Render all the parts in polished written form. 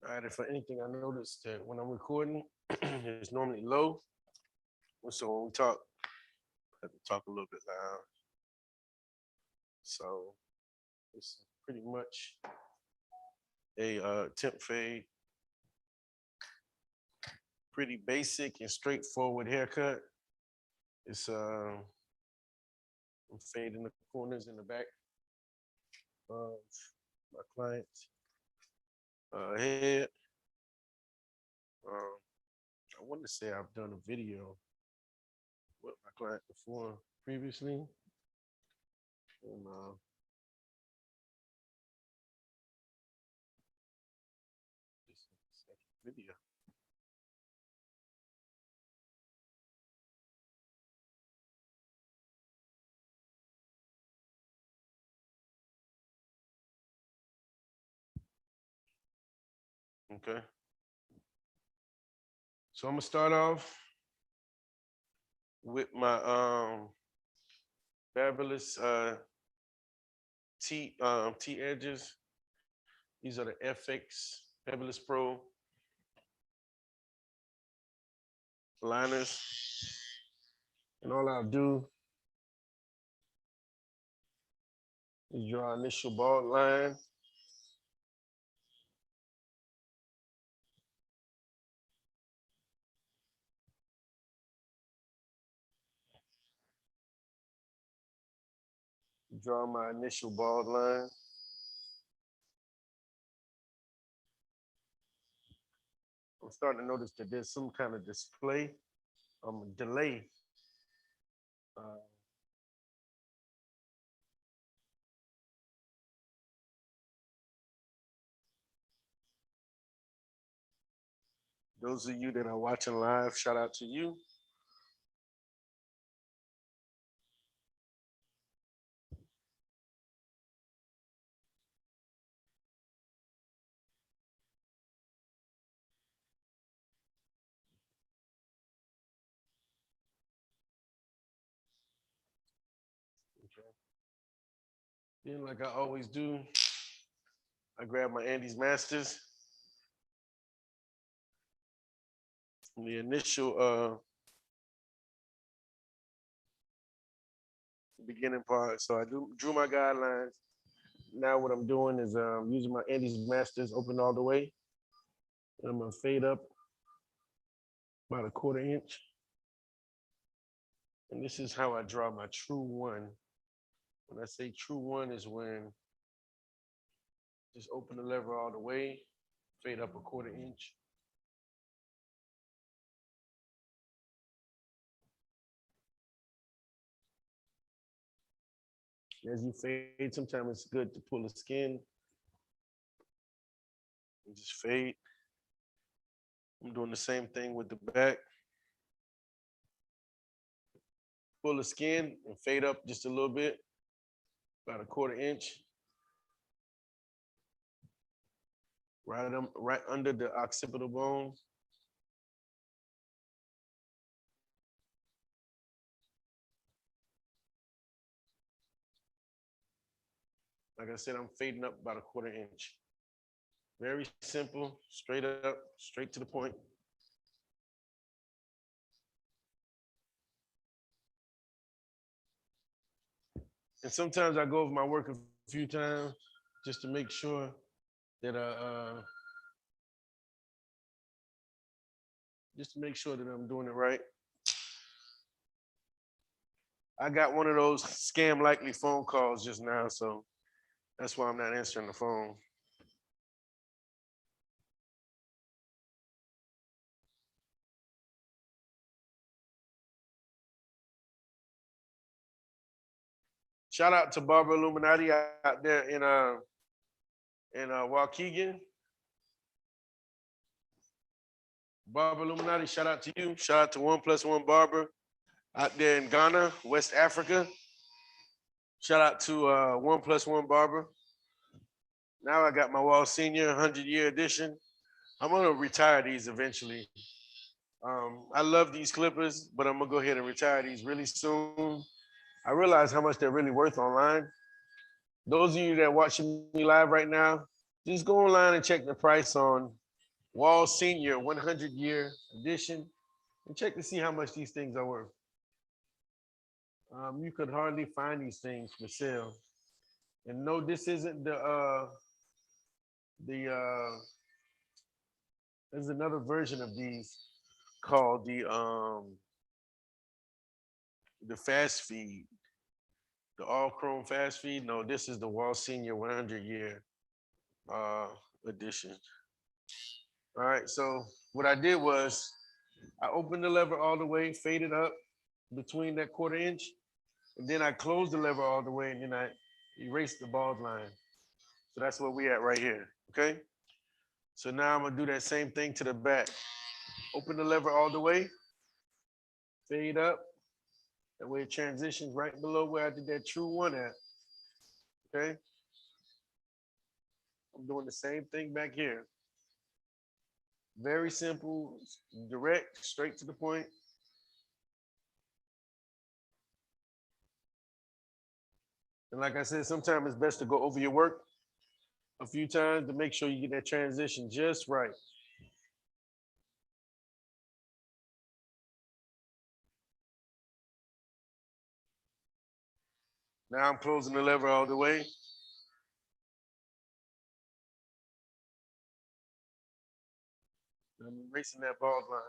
All right, if anything, I noticed that when I'm recording, it's normally low. So when we talk, I have to talk a little bit loud. So it's pretty much a temp fade, pretty basic and straightforward haircut. It's I'm fading the corners in the back of my client's head. I want to say I've done a video with my client before previously. And this is the second video. Okay. So I'm gonna start off with my fabulous T edges. These are the FX Fabulous Pro liners. And all I'll do is draw an initial bald line. Draw my initial bald line. I'm starting to notice that there's some kind of delay. Those of you that are watching live, shout out to you. Then, like I always do, I grab my Andes Masters. The initial beginning part. So I drew my guidelines. Now what I'm doing is using my Andes Masters open all the way. And I'm gonna fade up about a 1/4 inch. And this is how I draw my true one. When I say true one is when just open the lever all the way, fade up a 1/4 inch. As you fade, sometimes it's good to pull the skin and just fade. I'm doing the same thing with the back. Pull the skin and fade up just a little bit, about a 1/4 inch. Right under the occipital bone. Like I said, I'm fading up about a 1/4 inch. Very simple, straight up, straight to the point. And sometimes I go over my work a few times just to make sure that I'm doing it right. I got one of those scam likely phone calls just now, so that's why I'm not answering the phone. Shout out to Barber Illuminati out there in Waukegan. Barber Illuminati, shout out to you. Shout out to 1+1 Barber out there in Ghana, West Africa. Shout out to 1+1 Barber. Now I got my Wall Senior 100-year edition. I'm gonna retire these eventually. I love these clippers, but I'm gonna go ahead and retire these really soon. I realize how much they're really worth online. Those of you that are watching me live right now, just go online and check the price on Wall Senior 100-year edition. And check to see how much these things are worth. You could hardly find these things for sale. And no, this isn't there's another version of these called the fast feed, the all chrome fast feed. No, this is the Wall Senior 100-year edition. All right, so what I did was I opened the lever all the way, faded up between that 1/4 inch, and then I closed the lever all the way, and then I erased the bald line. So that's where we at right here, okay? So now I'm gonna do that same thing to the back. Open the lever all the way, fade up. That way it transitions right below where I did that true one at, okay? I'm doing the same thing back here. Very simple, direct, straight to the point. And like I said, sometimes it's best to go over your work a few times to make sure you get that transition just right. Now I'm closing the lever all the way. I'm erasing that bald line.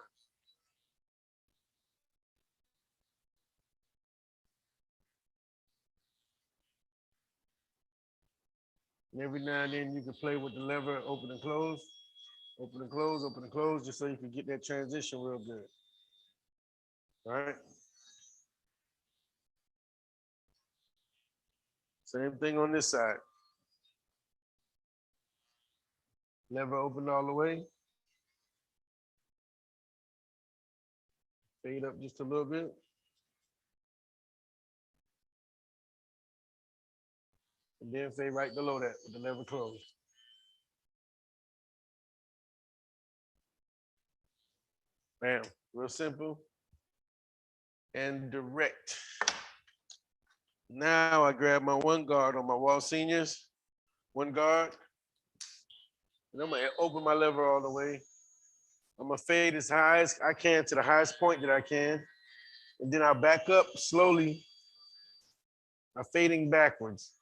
And every now and then you can play with the lever, open and close, open and close, open and close, just so you can get that transition real good. All right. Same thing on this side. Lever open all the way. Fade up just a little bit. And then fade right below that with the lever closed. Bam. Real simple and direct. Now I grab my one guard on my Wall Seniors, one guard, and I'm gonna open my lever all the way. I'm gonna fade as high as I can to the highest point that I can. And then I'll back up slowly. I'm fading backwards.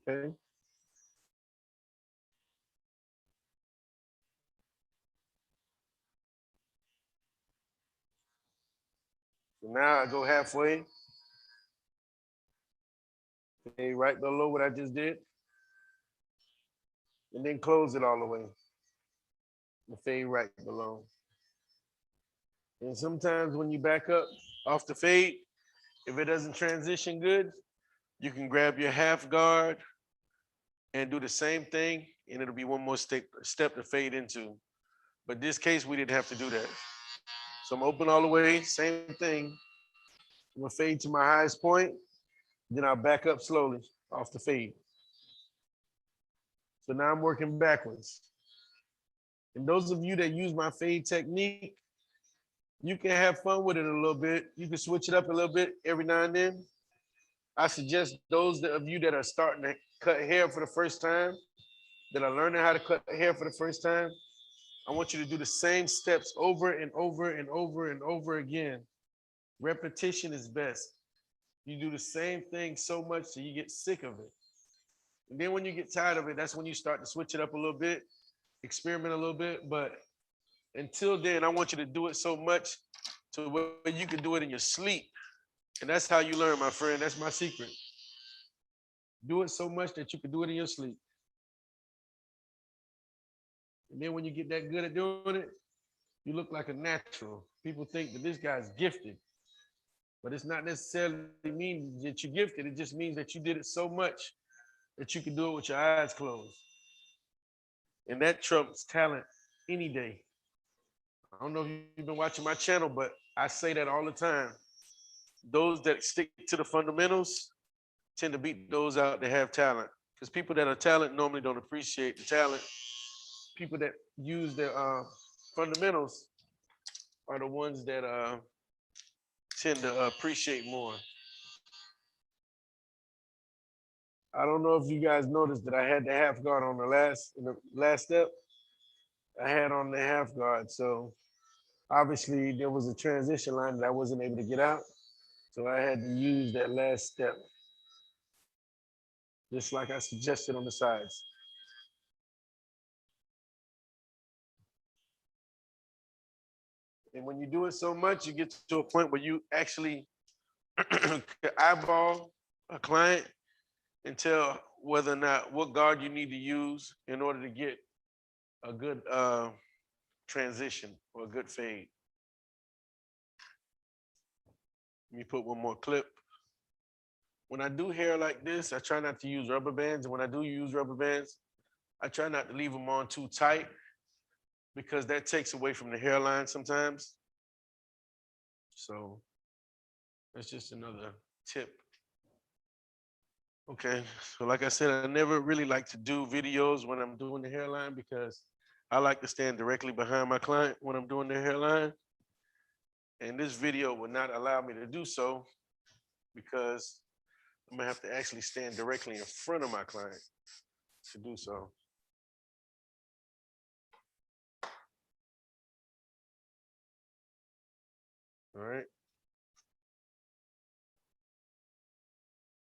Okay. So now I go halfway. Fade right below what I just did. And then close it all the way. And fade right below. And sometimes when you back up off the fade, if it doesn't transition good, you can grab your half guard and do the same thing, and it'll be one more step to fade into. But this case, we didn't have to do that. So I'm open all the way, same thing. I'm gonna fade to my highest point, then I'll back up slowly off the fade. So now I'm working backwards. And those of you that use my fade technique, you can have fun with it a little bit. You can switch it up a little bit every now and then. I suggest those of you that are starting to cut hair for the first time, that are learning how to cut hair for the first time, I want you to do the same steps over and over and over and over again. Repetition is best. You do the same thing so much so you get sick of it. And then when you get tired of it, that's when you start to switch it up a little bit, experiment a little bit. But until then, I want you to do it so much to where you can do it in your sleep. And that's how you learn, my friend. That's my secret. Do it so much that you can do it in your sleep. And then when you get that good at doing it, you look like a natural. People think that this guy's gifted, but it's not necessarily mean that you're gifted. It just means that you did it so much that you can do it with your eyes closed. And that trumps talent any day. I don't know if you've been watching my channel, but I say that all the time. Those that stick to the fundamentals tend to beat those out that have talent. Because people that are talent normally don't appreciate the talent. People that use their fundamentals are the ones that tend to appreciate more. I don't know if you guys noticed that I had the half guard on the last step. I had on the half guard. So obviously there was a transition line that I wasn't able to get out. So I had to use that last step, just like I suggested on the sides. And when you do it so much, you get to a point where you actually can eyeball a client and tell whether or not what guard you need to use in order to get a good transition or a good fade. Let me put one more clip. When I do hair like this, I try not to use rubber bands. And when I do use rubber bands, I try not to leave them on too tight because that takes away from the hairline sometimes. So that's just another tip. Okay, so like I said, I never really like to do videos when I'm doing the hairline because I like to stand directly behind my client when I'm doing their hairline. And this video will not allow me to do so because I'm gonna have to actually stand directly in front of my client to do so. All right.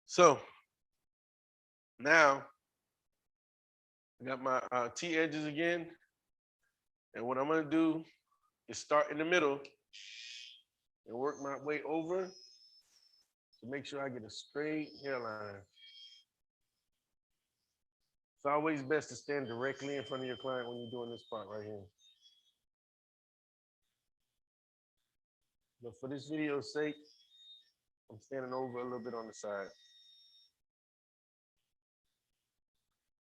So now I got my T edges again. And what I'm gonna do is start in the middle and work my way over to make sure I get a straight hairline. It's always best to stand directly in front of your client when you're doing this part right here. But for this video's sake, I'm standing over a little bit on the side.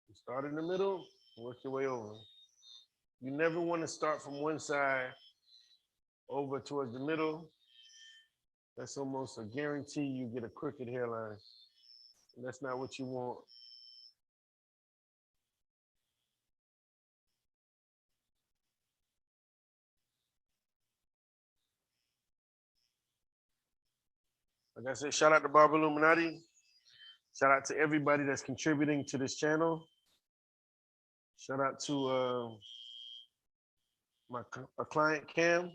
You start in the middle, work your way over. You never want to start from one side over towards the middle. That's almost a guarantee you get a crooked hairline. And that's not what you want. Like I said, shout out to Barber Illuminati. Shout out to everybody that's contributing to this channel. Shout out to my client Cam.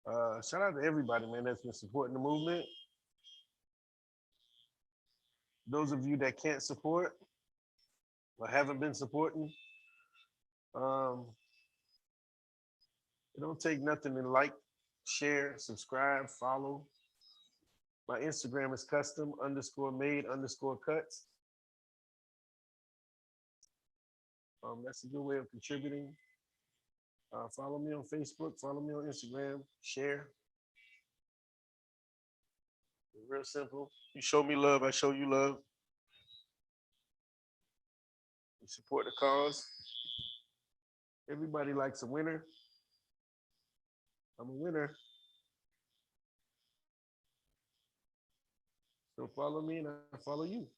Shout out to everybody, man, that's been supporting the movement. Those of you that can't support or haven't been supporting, it don't take nothing to like, share, subscribe, follow. My Instagram is custom_made_cuts. That's a good way of contributing. Follow me on Facebook, follow me on Instagram, share. Real simple. You show me love, I show you love. You support the cause. Everybody likes a winner. I'm a winner. So follow me and I follow you.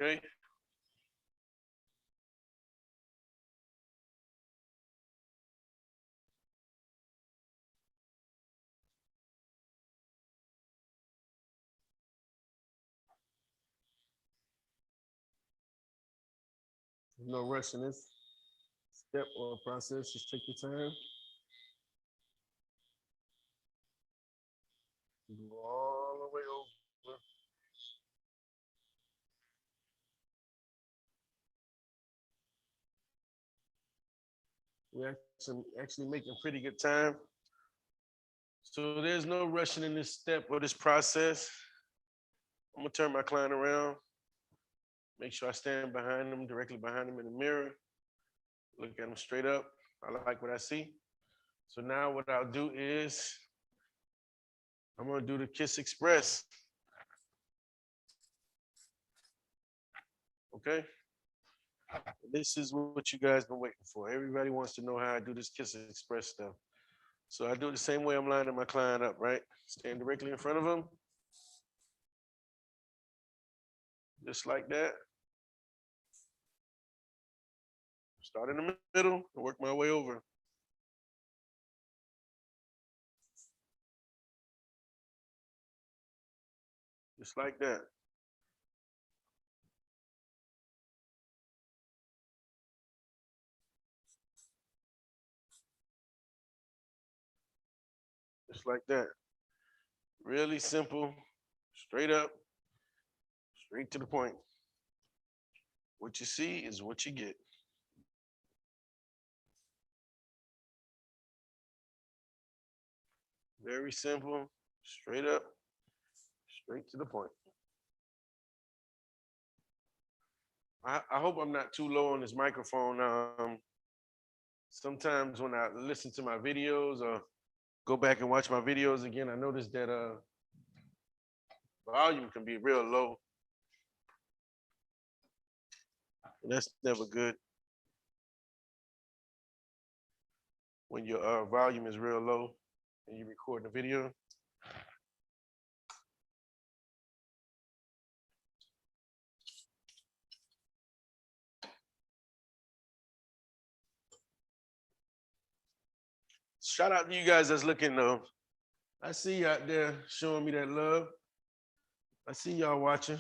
Okay. No rush in this step or process. Just take your time. Go all the way over. We're actually making pretty good time. So there's no rushing in this step or this process. I'm gonna turn my client around. Make sure I stand behind them, directly behind them in the mirror. Look at them straight up. I like what I see. So now what I'll do is I'm gonna do the Kiss Express. Okay? This is what you guys been waiting for. Everybody wants to know how I do this Kiss Express stuff. So I do it the same way I'm lining my client up, right? Stand directly in front of them. Just like that. Start in the middle and work my way over. Just like that. Just like that. Really simple, straight up, straight to the point. What you see is what you get. Very simple, straight up, straight to the point. I hope I'm not too low on this microphone. Sometimes when I listen to my videos or go back and watch my videos again, I notice that volume can be real low. And that's never good when your volume is real low and you record the video. Shout out to you guys that's looking though. I see you out there showing me that love. I see y'all watching.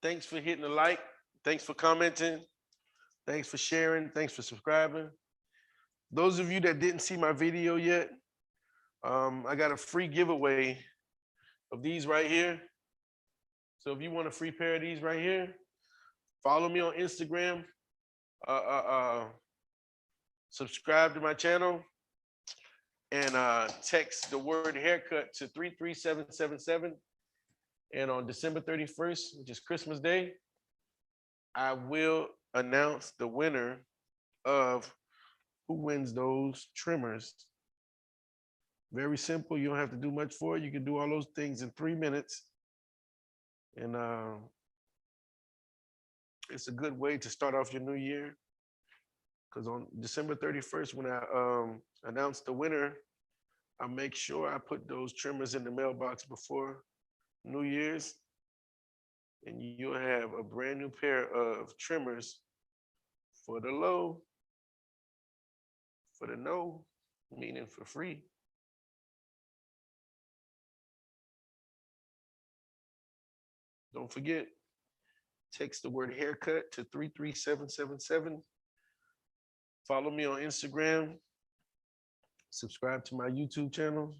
Thanks for hitting the like. Thanks for commenting. Thanks for sharing. Thanks for subscribing. Those of you that didn't see my video yet, I got a free giveaway of these right here. So if you want a free pair of these right here, follow me on Instagram. Subscribe to my channel and text the word haircut to 33777. And on December 31st, which is Christmas Day, I will announce the winner of who wins those trimmers. Very simple. You don't have to do much for it. You can do all those things in 3 minutes. And it's a good way to start off your new year. Because on December 31st, when I announce the winner, I make sure I put those trimmers in the mailbox before New Year's. And you'll have a brand new pair of trimmers for the low, for the no, meaning for free. Don't forget, text the word haircut to 33777. Follow me on Instagram. Subscribe to my YouTube channel.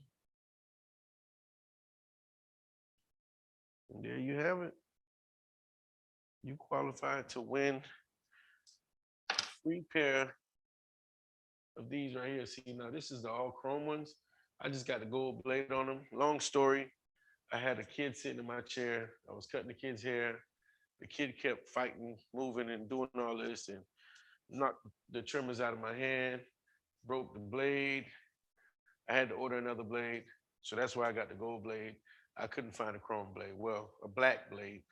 And there you have it. You qualified to win a free pair of these right here. See, now this is the all chrome ones. I just got the gold blade on them. Long story. I had a kid sitting in my chair. I was cutting the kid's hair. The kid kept fighting, moving, and doing all this, and knocked the trimmers out of my hand, broke the blade. I had to order another blade. So that's why I got the gold blade. I couldn't find a chrome blade. Well, a black blade.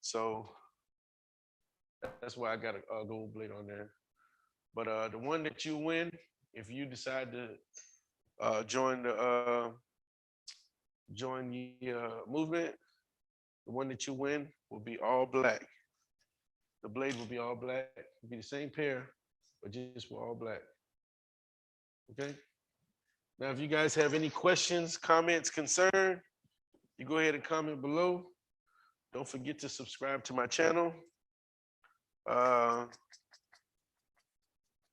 So that's why I got a gold blade on there. But the one that you win, if you decide to join the movement, the one that you win will be all black. The blade will be all black. It'll be the same pair, but just for all black. Okay? Now, if you guys have any questions, comments, concern, you go ahead and comment below. Don't forget to subscribe to my channel.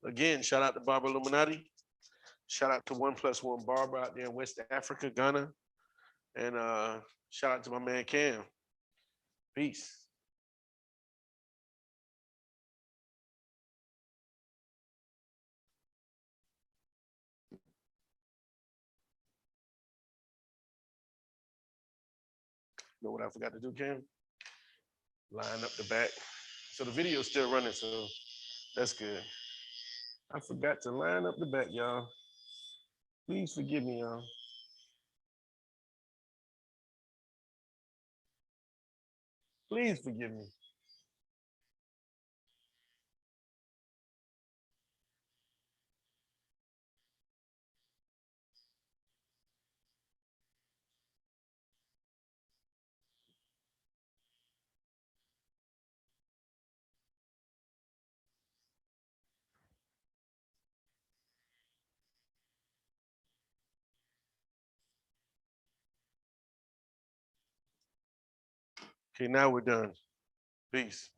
Again, shout out to Barber Illuminati. Shout out to 1+1 Barber out there in West Africa, Ghana. And shout out to my man Cam. Peace. You know what I forgot to do, Cam? Line up the back. So the video is still running, so that's good. I forgot to line up the back, y'all. Please forgive me, y'all. Please forgive me. Okay, now we're done. Peace.